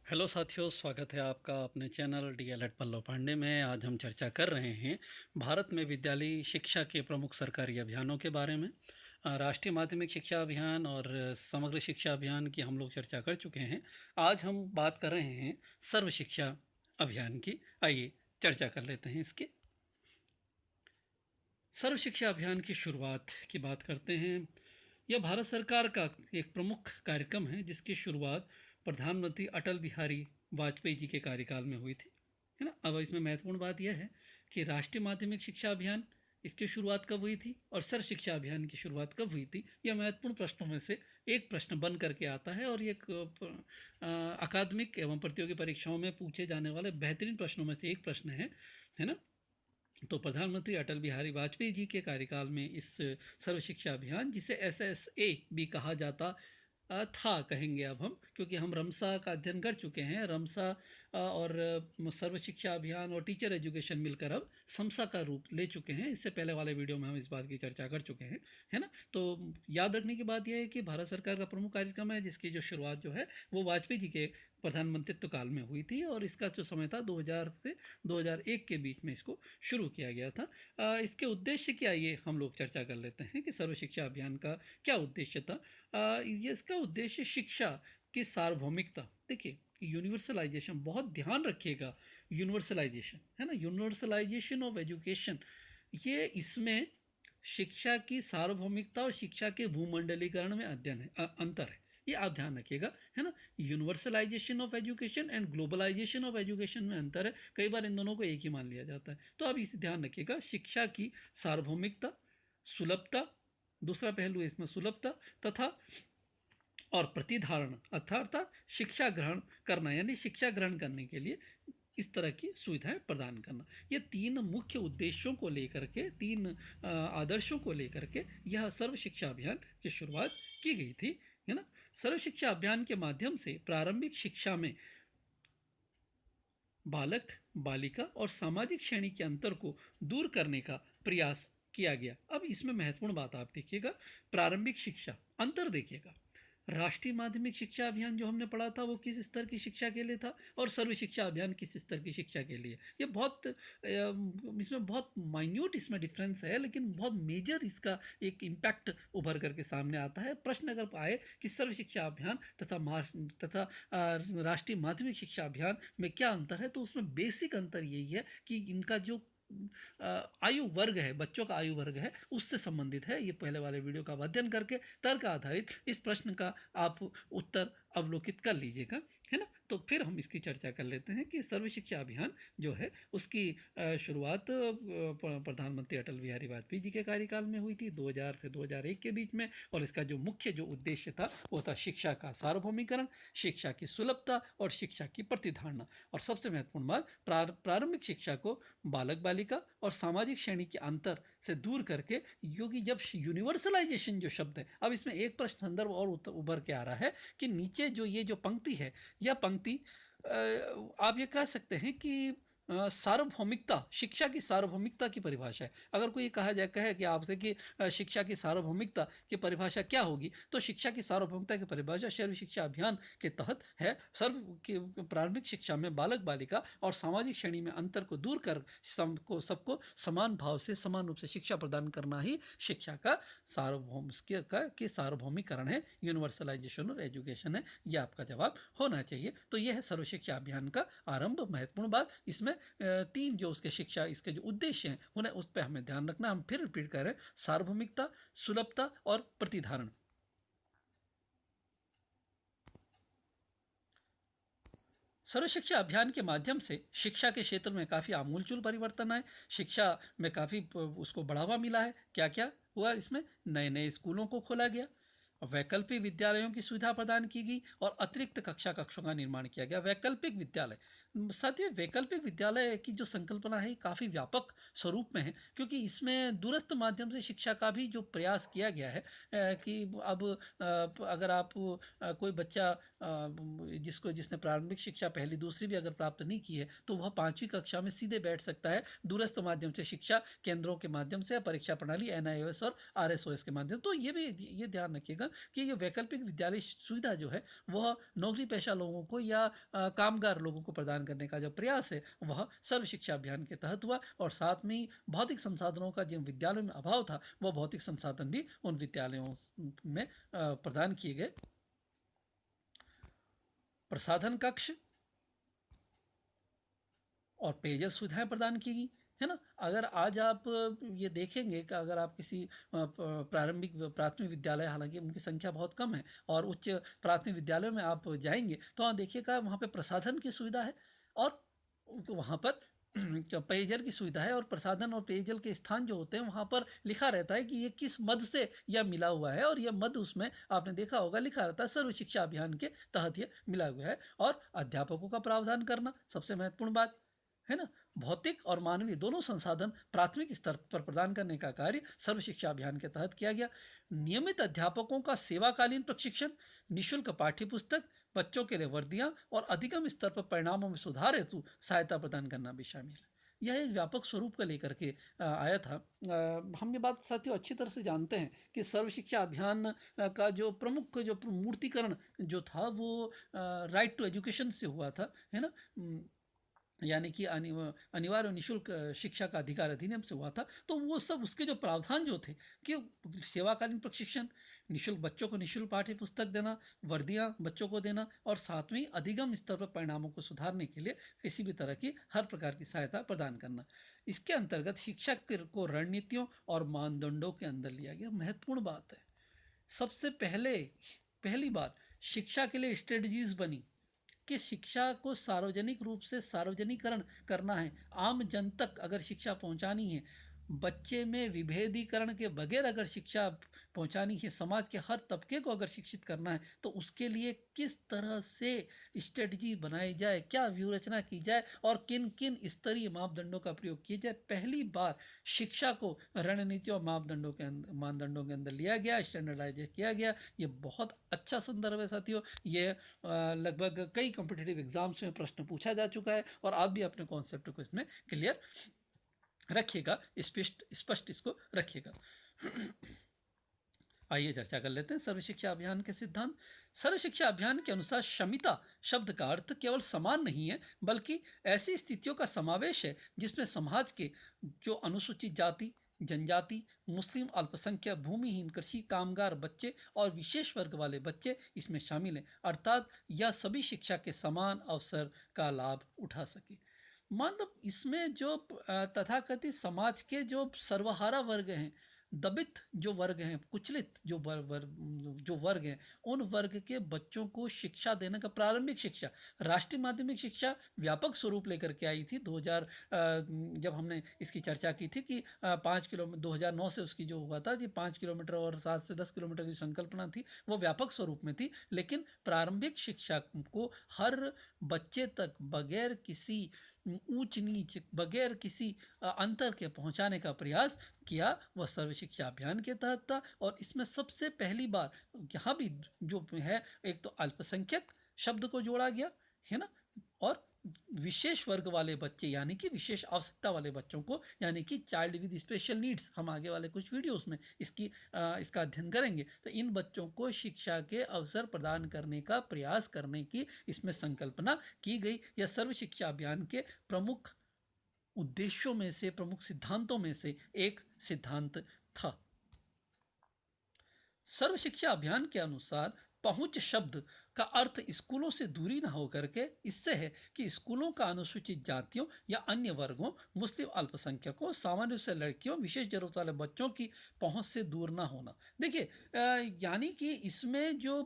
Hello साथियों, स्वागत है आपका अपने चैनल डीएलएड पल्लव पांडे में। आज हम चर्चा कर रहे हैं भारत में विद्यालयी शिक्षा के प्रमुख सरकारी अभियानों के बारे में। राष्ट्रीय माध्यमिक शिक्षा अभियान और समग्र शिक्षा अभियान की हम लोग चर्चा कर चुके हैं। आज हम बात कर रहे हैं सर्व शिक्षा अभियान की। आइए चर्चा कर लेते हैं इसकी। सर्व शिक्षा अभियान की शुरुआत की बात करते हैं। यह भारत सरकार का एक प्रमुख कार्यक्रम है जिसकी शुरुआत प्रधानमंत्री अटल बिहारी वाजपेयी जी के कार्यकाल में हुई थी, है ना। अब इसमें महत्वपूर्ण बात यह है कि राष्ट्रीय माध्यमिक शिक्षा अभियान इसकी शुरुआत कब हुई थी और सर्व शिक्षा अभियान की शुरुआत कब हुई थी। यह महत्वपूर्ण प्रश्नों में से एक प्रश्न बन करके आता है और ये एक अकादमिक एवं प्रतियोगी परीक्षाओं में पूछे जाने वाले बेहतरीन प्रश्नों में से एक प्रश्न है ना। तो प्रधानमंत्री अटल बिहारी वाजपेयी जी के कार्यकाल में इस सर्व शिक्षा अभियान, जिसे SSA भी कहा जाता था, कहेंगे अब हम, क्योंकि हम रमसा का अध्ययन कर चुके हैं। रमसा और सर्व शिक्षा अभियान और टीचर एजुकेशन मिलकर अब समसा का रूप ले चुके हैं। इससे पहले वाले वीडियो में हम इस बात की चर्चा कर चुके हैं, है ना। तो याद रखने की बात यह है कि भारत सरकार का प्रमुख कार्यक्रम है जिसकी जो शुरुआत जो है वो वाजपेयी जी के प्रधानमंत्रित्व काल में हुई थी और इसका जो समय था 2000 से 2001 के बीच में इसको शुरू किया गया था। इसके उद्देश्य क्या, ये हम लोग चर्चा कर लेते हैं कि सर्व शिक्षा अभियान का क्या उद्देश्य था। ये इसका उद्देश्य शिक्षा की सार्वभौमिकता, देखिए यूनिवर्सलाइजेशन, बहुत ध्यान रखिएगा, यूनिवर्सलाइजेशन है ना, यूनिवर्सलाइजेशन ऑफ एजुकेशन, ये इसमें शिक्षा की सार्वभौमिकता और शिक्षा के भूमंडलीकरण में अध्ययन है, अंतर है, ये आप ध्यान रखिएगा, है ना। Universalisation of education and globalisation of education में अंतर है। कई बार इन दोनों को एक ही मान लिया जाता है, तो आप इसे ध्यान रखिएगा। शिक्षा की सार्वभौमिकता, सुलभता, दूसरा पहलू है इसमें सुलभता, तथा और प्रतिधारण अर्थात शिक्षा ग्रहण करना, यानी शिक्षा ग्रहण करने के लिए इस तरह की सुविधाएं प्रदान करना। ये तीन मुख्य उद्देश्यों को लेकर के, तीन आदर्शों को लेकर के यह सर्व शिक्षा अभियान की शुरुआत की गई थी, है ना। सर्व शिक्षा अभियान के माध्यम से प्रारंभिक शिक्षा में बालक, बालिका और सामाजिक श्रेणी के अंतर को दूर करने का प्रयास किया गया। अब इसमें महत्वपूर्ण बात आप देखिएगा, प्रारंभिक शिक्षा अंतर देखिएगा। राष्ट्रीय माध्यमिक शिक्षा अभियान जो हमने पढ़ा था वो किस स्तर की शिक्षा के लिए था और सर्व शिक्षा अभियान किस स्तर की शिक्षा के लिए। ये बहुत इसमें बहुत माइन्यूट इसमें डिफरेंस है, लेकिन बहुत मेजर इसका एक इम्पैक्ट उभर करके सामने आता है। प्रश्न अगर आए कि सर्व शिक्षा अभियान तथा राष्ट्रीय माध्यमिक शिक्षा अभियान में क्या अंतर है, तो उसमें बेसिक अंतर यही है कि इनका जो आयु वर्ग है, बच्चों का आयु वर्ग है, उससे संबंधित है। ये पहले वाले वीडियो का अध्ययन करके तर्क आधारित इस प्रश्न का आप उत्तर अवलोकित कर लीजिएगा, है ना। तो फिर हम इसकी चर्चा कर लेते हैं कि सर्व शिक्षा अभियान जो है उसकी शुरुआत प्रधानमंत्री अटल बिहारी वाजपेयी जी के कार्यकाल में हुई थी 2000 से 2001 के बीच में। और इसका जो मुख्य जो उद्देश्य था वो था शिक्षा का सार्वभौमिकरण, शिक्षा की सुलभता और शिक्षा की प्रतिधारणा। और सबसे महत्वपूर्ण बात, प्रारंभिक शिक्षा को बालक बालिका और सामाजिक श्रेणी के अंतर से दूर करके, क्योंकि जब यूनिवर्सलाइजेशन जो शब्द है, अब इसमें एक प्रश्न संदर्भ और उभर के आ रहा है कि नीचे जो ये जो पंक्ति है, यह पंक्ति आप ये कह सकते हैं कि सार्वभौमिकता, शिक्षा की सार्वभौमिकता की परिभाषा है। अगर कोई कहा जाए, कहे कि आपसे कि शिक्षा की सार्वभौमिकता की परिभाषा क्या होगी, तो शिक्षा की सार्वभौमिकता की परिभाषा सर्व शिक्षा अभियान के तहत है। सर्व की प्रारंभिक शिक्षा में बालक बालिका और सामाजिक श्रेणी में अंतर को दूर कर सबको समान भाव से, समान रूप से शिक्षा प्रदान करना ही शिक्षा का सार्वभौमिकरण है, यूनिवर्सलाइजेशन और एजुकेशन है। यह आपका जवाब होना चाहिए। तो यह है सर्व शिक्षा अभियान का आरंभ। महत्वपूर्ण बात इसमें तीन जो उसके शिक्षा, इसके जो उद्देश्य हैं उन्हें उस पर हमें ध्यान रखना। हम फिर रिपीट कर रहे हैं, सार्वभौमिकता, सुलभता और प्रतिधारण। सर्व शिक्षा अभियान के माध्यम से शिक्षा के क्षेत्र में काफ़ी आमूलचूल परिवर्तन आए, शिक्षा में काफ़ी उसको बढ़ावा मिला है। क्या क्या हुआ इसमें, नए नए स्कूलों को खोला गया, वैकल्पिक विद्यालयों की सुविधा प्रदान की गई और अतिरिक्त कक्षों का निर्माण किया गया। वैकल्पिक विद्यालय, साथ ही वैकल्पिक विद्यालय की जो संकल्पना है काफ़ी व्यापक स्वरूप में है, क्योंकि इसमें दूरस्थ माध्यम से शिक्षा का भी जो प्रयास किया गया है कि अब अगर आप कोई बच्चा जिसने प्रारंभिक शिक्षा पहली दूसरी भी अगर प्राप्त नहीं की है तो वह 5वीं कक्षा में सीधे बैठ सकता है दूरस्थ माध्यम से, शिक्षा केंद्रों के माध्यम से, परीक्षा प्रणाली NIOS और RSOS के माध्यम। तो ये ध्यान रखिएगा कि ये वैकल्पिक विद्यालय सुविधा जो है वह नौकरी पेशा लोगों को या कामगार लोगों को प्रदान करने का जो प्रयास है वह सर्व शिक्षा अभियान के तहत हुआ। और साथ में ही भौतिक संसाधनों का जिन विद्यालयों में अभाव था वह भौतिक संसाधन भी उन विद्यालयों में प्रदान किए गए। प्रसाधन कक्ष और पेयजल सुविधाएं प्रदान की गई, है ना। अगर आज आप ये देखेंगे कि अगर आप किसी प्राथमिक विद्यालय, हालांकि उनकी संख्या बहुत कम है, और उच्च प्राथमिक विद्यालयों में आप जाएंगे तो वहाँ देखिएगा वहाँ पे प्रसाधन की सुविधा है और वहाँ पर पेयजल की सुविधा है। और प्रसाधन और पेयजल के स्थान जो होते हैं वहाँ पर लिखा रहता है कि ये किस मद से यह मिला हुआ है, और यह मद उसमें आपने देखा होगा लिखा रहता है सर्व शिक्षा अभियान के तहत ये मिला हुआ है। और अध्यापकों का प्रावधान करना सबसे महत्वपूर्ण बात है ना। भौतिक और मानवीय दोनों संसाधन प्राथमिक स्तर पर प्रदान करने का कार्य सर्व शिक्षा अभियान के तहत किया गया। नियमित अध्यापकों का सेवाकालीन प्रशिक्षण, निःशुल्क पाठ्य पुस्तक, बच्चों के लिए वर्दियां और अधिगम स्तर पर परिणामों में सुधार हेतु सहायता प्रदान करना भी शामिल है। यह एक व्यापक स्वरूप का लेकर के आया था। हम ये बात साथियों अच्छी तरह से जानते हैं कि सर्व शिक्षा अभियान का जो प्रमुख जो मूर्तिकरण जो था वो राइट टू एजुकेशन से हुआ था, है ना। यानी कि अनिवार्य निःशुल्क शिक्षा का अधिकार अधिनियम से हुआ था। तो वो सब उसके जो प्रावधान जो थे कि सेवाकालीन प्रशिक्षण, निःशुल्क बच्चों को निःशुल्क पाठ्य पुस्तक देना, वर्दियां बच्चों को देना, और साथ में अधिगम स्तर पर परिणामों को सुधारने के लिए किसी भी तरह की हर प्रकार की सहायता प्रदान करना। इसके अंतर्गत शिक्षा को रणनीतियों और मानदंडों के अंदर लिया गया। महत्वपूर्ण बात है, सबसे पहली बार शिक्षा के लिए स्ट्रेटजीज बनी कि शिक्षा को सार्वजनिक रूप से सार्वजनिकरण करना है, आम जन तक अगर शिक्षा पहुंचानी है, बच्चे में विभेदीकरण के बगैर अगर शिक्षा पहुंचानी है, समाज के हर तबके को अगर शिक्षित करना है तो उसके लिए किस तरह से स्ट्रेटजी बनाई जाए, क्या व्यूहरचना की जाए और किन किन स्तरीय मापदंडों का प्रयोग किया जाए। पहली बार शिक्षा को रणनीति और मानदंडों के अंदर लिया गया, स्टैंडर्डाइज किया गया। ये बहुत अच्छा संदर्भ है साथियों। ये लगभग कई कॉम्पिटिटिव एग्जाम्स में प्रश्न पूछा जा चुका है और आप भी अपने कॉन्सेप्ट को इसमें क्लियर रखिएगा, स्पष्ट इसको रखिएगा। आइए चर्चा कर लेते हैं सर्व शिक्षा अभियान के सिद्धांत। सर्व शिक्षा अभियान के अनुसार क्षमता शब्द का अर्थ केवल समान नहीं है, बल्कि ऐसी स्थितियों का समावेश है जिसमें समाज के जो अनुसूचित जाति, जनजाति, मुस्लिम, अल्पसंख्यक, भूमिहीन, कृषि कामगार बच्चे और विशेष वर्ग वाले बच्चे इसमें शामिल हैं। अर्थात यह सभी शिक्षा के समान अवसर का लाभ उठा सके। मतलब इसमें जो तथाकथित समाज के जो सर्वहारा वर्ग हैं, दबित जो वर्ग हैं, कुचलित जो वर्ग हैं, उन वर्ग के बच्चों को शिक्षा देने का, प्रारंभिक शिक्षा, राष्ट्रीय माध्यमिक शिक्षा व्यापक स्वरूप लेकर के आई थी 2000 जब हमने इसकी चर्चा की थी कि 5 किलोमीटर 2009 से उसकी जो हुआ था कि 5 किलोमीटर और 7 से 10 किलोमीटर की संकल्पना थी वो व्यापक स्वरूप में थी। लेकिन प्रारंभिक शिक्षा को हर बच्चे तक बगैर किसी ऊंच नीच, बगैर किसी अंतर के पहुंचाने का प्रयास किया वह सर्व शिक्षा अभियान के तहत था। और इसमें सबसे पहली बार यहाँ भी जो है एक तो अल्पसंख्यक शब्द को जोड़ा गया, है ना, और विशेष वर्ग वाले बच्चे यानी कि विशेष आवश्यकता वाले बच्चों को, यानी कि चाइल्ड विद स्पेशल नीड्स, हम आगे वाले कुछ वीडियोस में इसका अध्ययन करेंगे। तो इन बच्चों को शिक्षा के अवसर प्रदान करने का प्रयास करने की इसमें संकल्पना की गई। यह सर्व शिक्षा अभियान के प्रमुख उद्देश्यों में से, प्रमुख सिद्धांतों में से एक सिद्धांत था। सर्व शिक्षा अभियान के अनुसार पहुंच शब्द का अर्थ स्कूलों से दूरी न होकर के इससे है कि स्कूलों का अनुसूचित जातियों या अन्य वर्गों, मुस्लिम, अल्पसंख्यकों, सामान्य रूप से लड़कियों, विशेष जरूरत वाले बच्चों की पहुंच से दूर ना होना। देखिए यानी कि इसमें जो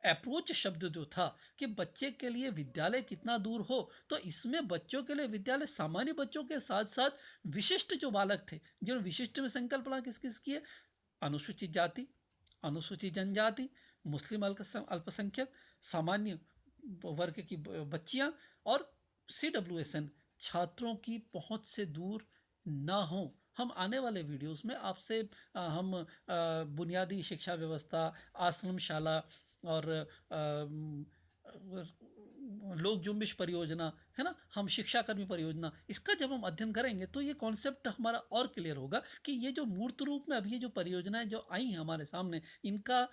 अप्रोच शब्द जो था कि बच्चे के लिए विद्यालय कितना दूर हो, तो इसमें बच्चों के लिए विद्यालय सामान्य बच्चों के साथ साथ विशिष्ट जो बालक थे, जिन्होंने विशिष्ट में संकल्पना किस किस की है, अनुसूचित जाति, अनुसूचित जनजाति, मुस्लिम अल्पसंख्यक, सामान्य वर्ग की बच्चियां और CWSN छात्रों की पहुंच से दूर ना हो। हम आने वाले वीडियोस में आपसे हम बुनियादी शिक्षा व्यवस्था, आश्रमशाला और लोक जुम्बिश परियोजना है ना, हम शिक्षाकर्मी परियोजना, इसका जब हम अध्ययन करेंगे तो ये कॉन्सेप्ट हमारा और क्लियर होगा कि ये जो मूर्त रूप में अभी ये जो परियोजनाएं जो आई हैं हमारे सामने, इनका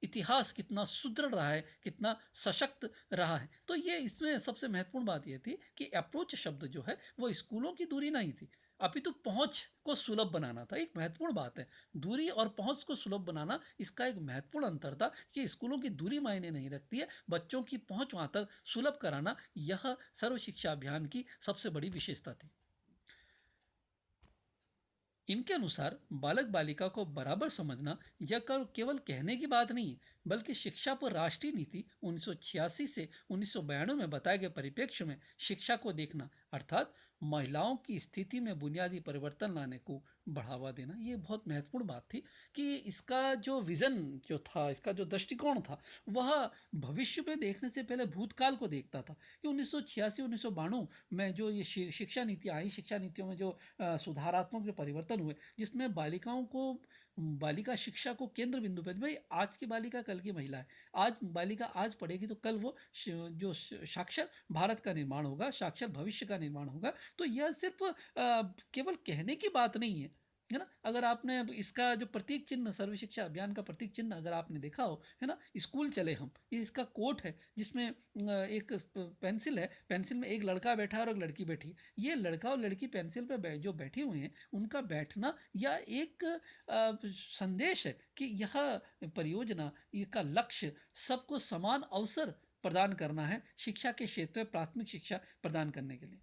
इतिहास कितना सुदृढ़ रहा है, कितना सशक्त रहा है। तो ये इसमें सबसे महत्वपूर्ण बात ये थी कि अप्रोच शब्द जो है वो स्कूलों की दूरी नहीं थी, अपितु पहुंच को सुलभ बनाना था। एक महत्वपूर्ण बात है, दूरी और पहुंच को सुलभ बनाना, इसका एक महत्वपूर्ण अंतर था कि स्कूलों की दूरी मायने नहीं रखती है, बच्चों की पहुंच वहां तक सुलभ कराना, यह सर्व शिक्षा अभियान की सबसे बड़ी विशेषता थी। इनके अनुसार बालक बालिका को बराबर समझना यह केवल कहने की बात नहीं है, बल्कि शिक्षा पर राष्ट्रीय नीति 1986 से 1992 में बताए गए परिप्रेक्ष्य में शिक्षा को देखना, अर्थात महिलाओं की स्थिति में बुनियादी परिवर्तन लाने को बढ़ावा देना, ये बहुत महत्वपूर्ण बात थी कि इसका जो विजन जो था, इसका जो दृष्टिकोण था, वह भविष्य में देखने से पहले भूतकाल को देखता था कि 1986 1992 में जो ये शिक्षा नीति आई, शिक्षा नीतियों में जो सुधारात्मक जो परिवर्तन हुए, जिसमें बालिकाओं को, बालिका शिक्षा को केंद्र बिंदु पर, भाई आज की बालिका कल की महिला है, आज बालिका आज पढ़ेगी तो कल वो जो साक्षर भारत का निर्माण होगा, साक्षर भविष्य का निर्माण होगा। तो यह सिर्फ केवल कहने की बात नहीं है ना। अगर आपने इसका जो प्रतीक चिन्ह, सर्व शिक्षा अभियान का प्रतीक चिन्ह अगर आपने देखा हो, है ना, स्कूल चले हम, ये इसका कोट है जिसमें एक पेंसिल है, पेंसिल में एक लड़का बैठा है और एक लड़की बैठी है। ये लड़का और लड़की पेंसिल पे जो बैठे हुए हैं, उनका बैठना या एक संदेश है कि यह परियोजना, इसका लक्ष्य सबको समान अवसर प्रदान करना है, शिक्षा के क्षेत्र में प्राथमिक शिक्षा प्रदान करने के लिए।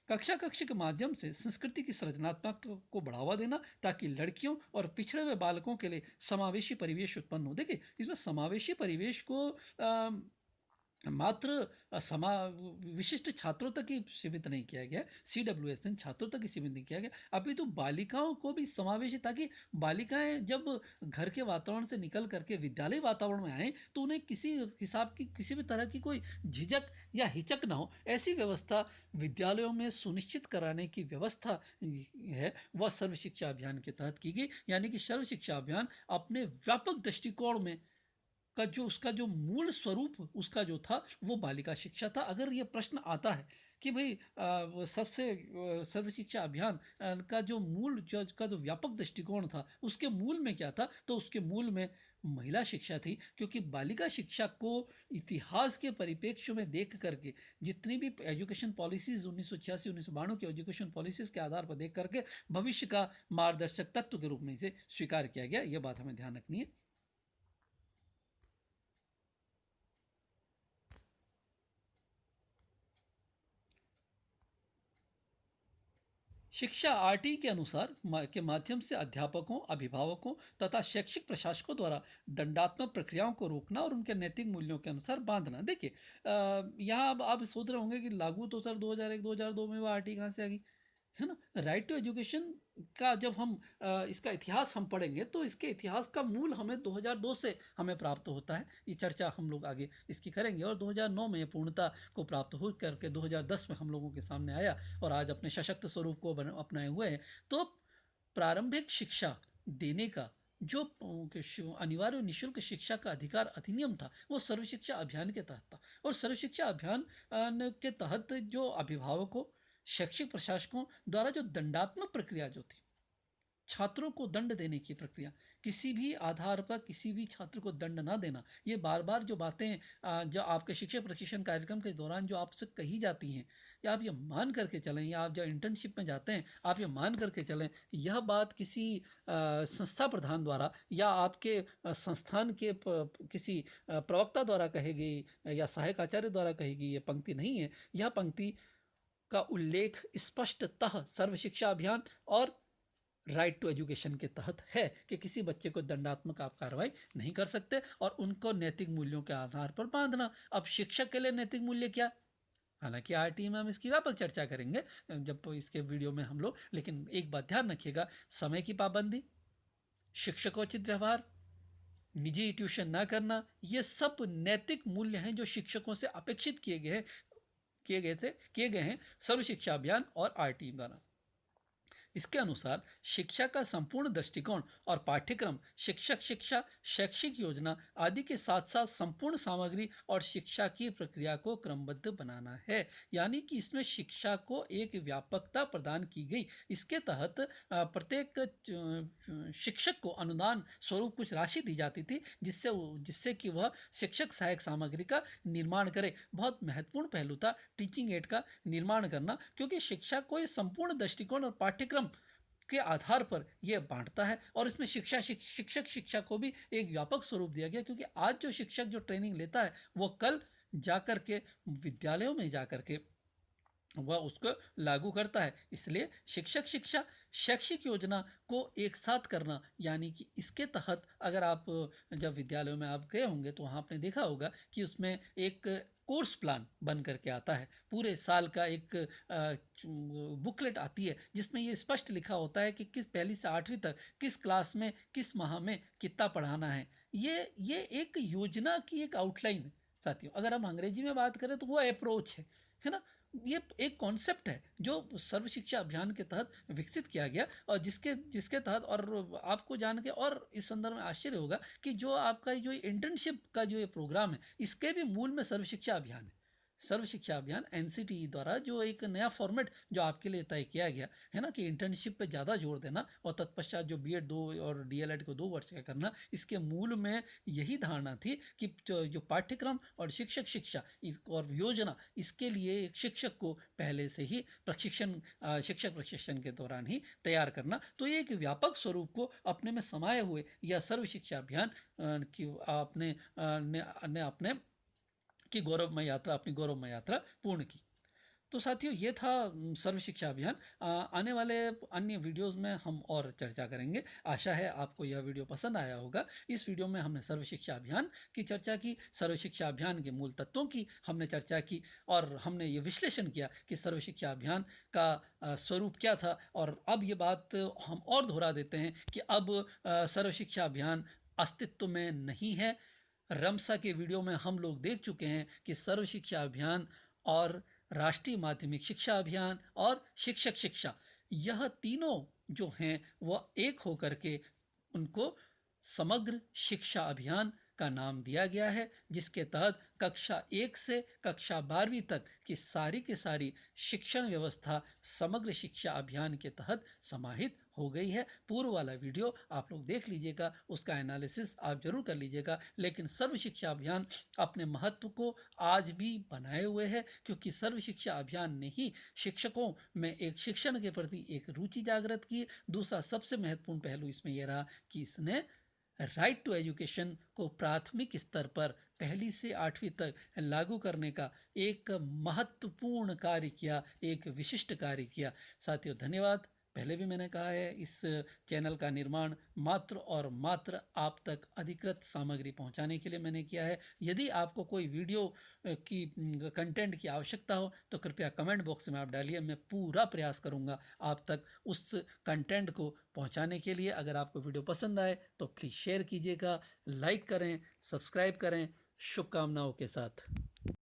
कक्षा कक्ष के माध्यम से संस्कृति की सृजनात्मकता को बढ़ावा देना, ताकि लड़कियों और पिछड़े हुए बालकों के लिए समावेशी परिवेश उत्पन्न हो। देखिए, इसमें समावेशी परिवेश को मात्र विशिष्ट छात्रों तक ही सीमित नहीं किया गया, CWSN छात्रों तक ही सीमित नहीं किया गया, अभी तो बालिकाओं को भी समावेशी, ताकि बालिकाएं जब घर के वातावरण से निकल करके विद्यालय वातावरण में आए तो उन्हें किसी हिसाब की, किसी भी तरह की कोई झिझक या हिचक ना हो, ऐसी व्यवस्था विद्यालयों में सुनिश्चित कराने की व्यवस्था है, वह सर्व शिक्षा अभियान के तहत की गई। यानी कि सर्व शिक्षा अभियान अपने व्यापक दृष्टिकोण में का जो उसका जो मूल स्वरूप उसका जो था वो बालिका शिक्षा था। अगर ये प्रश्न आता है कि भाई सबसे सर्व शिक्षा अभियान का जो मूल जो व्यापक दृष्टिकोण था, उसके मूल में क्या था, तो उसके मूल में महिला शिक्षा थी। क्योंकि बालिका शिक्षा को इतिहास के परिप्रेक्ष्य में देख करके, जितनी भी एजुकेशन पॉलिसीज 1986 1992 की एजुकेशन पॉलिसीज के आधार पर देख करके भविष्य का मार्गदर्शक तत्व के रूप में इसे स्वीकार किया गया। यह बात हमें ध्यान रखनी है। शिक्षा RT के अनुसार के माध्यम से अध्यापकों, अभिभावकों तथा शैक्षिक प्रशासकों द्वारा दंडात्मक प्रक्रियाओं को रोकना और उनके नैतिक मूल्यों के अनुसार बांधना। देखिए, यहाँ अब आप सोच रहे होंगे कि लागू तो सर 2001 2002 में वो RT कहाँ से आ गई, है ना। राइट टू एजुकेशन का जब हम इसका इतिहास हम पढ़ेंगे तो इसके इतिहास का मूल हमें 2002 से हमें प्राप्त होता है। ये चर्चा हम लोग आगे इसकी करेंगे, और 2009 में पूर्णता को प्राप्त हो करके 2010 में हम लोगों के सामने आया और आज अपने सशक्त स्वरूप को अपनाए हुए हैं। तो प्रारंभिक शिक्षा देने का जो अनिवार्य निःशुल्क शिक्षा का अधिकार अधिनियम था, वो सर्व शिक्षा अभियान के तहत था। और सर्व शिक्षा अभियान के तहत जो अभिभावकों, शैक्षिक प्रशासकों द्वारा जो दंडात्मक प्रक्रिया जो थी, छात्रों को दंड देने की प्रक्रिया, किसी भी आधार पर किसी भी छात्र को दंड ना देना, ये बार बार जो बातें जो आपके शिक्षक प्रशिक्षण कार्यक्रम के दौरान जो आपसे कही जाती हैं, या आप ये मान करके चलें, या आप जब इंटर्नशिप में जाते हैं आप ये मान करके चलें, यह बात किसी संस्था प्रधान द्वारा या आपके संस्थान के किसी प्रवक्ता द्वारा कहेगी या सहायक आचार्य द्वारा कहेगी, ये पंक्ति नहीं है। यह पंक्ति का उल्लेख स्पष्टतः सर्व शिक्षा अभियान और राइट टू एजुकेशन के तहत है कि किसी बच्चे को दंडात्मक आप कार्रवाई नहीं कर सकते, और उनको नैतिक मूल्यों के आधार पर बांधना। अब शिक्षक के लिए नैतिक मूल्य क्या, हालांकि RT में हम इसकी व्यापक चर्चा करेंगे जब इसके वीडियो में हम लोग, लेकिन एक बात ध्यान रखिएगा, समय की पाबंदी, शिक्षकोचित व्यवहार, निजी ट्यूशन ना करना, ये सब नैतिक मूल्य हैं जो शिक्षकों से अपेक्षित किए गए हैं सर्व शिक्षा अभियान और RT द्वारा। इसके अनुसार शिक्षा का संपूर्ण दृष्टिकोण और पाठ्यक्रम, शिक्षक शिक्षा, शैक्षिक योजना आदि के साथ साथ संपूर्ण सामग्री और शिक्षा की प्रक्रिया को क्रमबद्ध बनाना है। यानी कि इसमें शिक्षा को एक व्यापकता प्रदान की गई। इसके तहत प्रत्येक शिक्षक को अनुदान स्वरूप कुछ राशि दी जाती थी, जिससे कि वह शिक्षक सहायक सामग्री का निर्माण करे। बहुत महत्वपूर्ण पहलू था टीचिंग एड का निर्माण करना, क्योंकि शिक्षा को संपूर्ण दृष्टिकोण और पाठ्यक्रम के आधार पर यह बांटता है। और इसमें शिक्षक शिक्षा को भी एक व्यापक स्वरूप दिया गया, क्योंकि आज जो शिक्षक जो ट्रेनिंग लेता है वो कल जाकर के विद्यालयों में जाकर के वह उसको लागू करता है। इसलिए शिक्षक शिक्षा शैक्षिक योजना को एक साथ करना, यानी कि इसके तहत अगर आप जब विद्यालयों में आप गए होंगे तो वहाँ आपने देखा होगा कि उसमें एक कोर्स प्लान बन करके आता है। पूरे साल का एक बुकलेट आती है जिसमें ये स्पष्ट लिखा होता है कि किस पहली से 8वीं तक किस क्लास में किस माह में कितना पढ़ाना है। ये एक योजना की एक आउटलाइन है साथियों। अगर हम अंग्रेजी में बात करें तो वो अप्रोच है ना। ये एक कॉन्सेप्ट है जो सर्व शिक्षा अभियान के तहत विकसित किया गया, और जिसके जिसके तहत, और आपको जान के और इस संदर्भ में आश्चर्य होगा कि जो आपका जो इंटर्नशिप का जो ये प्रोग्राम है, इसके भी मूल में सर्व शिक्षा अभियान है। सर्व शिक्षा अभियान एनसीटीई द्वारा जो एक नया फॉर्मेट जो आपके लिए तय किया गया है ना, कि इंटर्नशिप पे ज़्यादा जोर देना और तत्पश्चात जो बीएड 2 और डीएलएड को 2 वर्ष का करना, इसके मूल में यही धारणा थी कि जो पाठ्यक्रम और शिक्षक शिक्षा और योजना, इसके लिए एक शिक्षक को पहले से ही शिक्षक प्रशिक्षण के दौरान ही तैयार करना। तो ये एक व्यापक स्वरूप को अपने में समाये हुए यह सर्व शिक्षा अभियान की अपने की गौरवमय यात्रा, अपनी गौरवमय यात्रा पूर्ण की। तो साथियों, ये था सर्व शिक्षा अभियान। आने वाले अन्य वीडियोस में हम और चर्चा करेंगे। आशा है आपको यह वीडियो पसंद आया होगा। इस वीडियो में हमने सर्व शिक्षा अभियान की चर्चा की, सर्व शिक्षा अभियान के मूल तत्वों की हमने चर्चा की, और हमने ये विश्लेषण किया कि सर्व शिक्षा अभियान का स्वरूप क्या था। और अब ये बात हम और दोहरा देते हैं कि अब सर्व शिक्षा अभियान अस्तित्व में नहीं है। रमसा के वीडियो में हम लोग देख चुके हैं कि सर्व शिक्षा अभियान और राष्ट्रीय माध्यमिक शिक्षा अभियान और शिक्षक शिक्षा, यह तीनों जो हैं वह एक होकर के उनको समग्र शिक्षा अभियान का नाम दिया गया है, जिसके तहत कक्षा 1 से कक्षा 12वीं तक की सारी शिक्षण व्यवस्था समग्र शिक्षा अभियान के तहत समाहित हो गई है। पूर्व वाला वीडियो आप लोग देख लीजिएगा, उसका एनालिसिस आप जरूर कर लीजिएगा। लेकिन सर्व शिक्षा अभियान अपने महत्व को आज भी बनाए हुए है, क्योंकि सर्व शिक्षा अभियान ने ही शिक्षकों में एक शिक्षण के प्रति एक रुचि जागृत की। दूसरा सबसे महत्वपूर्ण पहलू इसमें यह रहा कि इसने राइट टू एजुकेशन को प्राथमिक स्तर पर पहली से 8वीं तक लागू करने का एक महत्वपूर्ण कार्य किया, एक विशिष्ट कार्य किया। साथियों, धन्यवाद। पहले भी मैंने कहा है, इस चैनल का निर्माण मात्र और मात्र आप तक अधिकृत सामग्री पहुंचाने के लिए मैंने किया है। यदि आपको कोई वीडियो की कंटेंट की आवश्यकता हो तो कृपया कमेंट बॉक्स में आप डालिए। मैं पूरा प्रयास करूंगा आप तक उस कंटेंट को पहुंचाने के लिए। अगर आपको वीडियो पसंद आए तो प्लीज़ शेयर कीजिएगा, लाइक करें, सब्सक्राइब करें। शुभकामनाओं के साथ।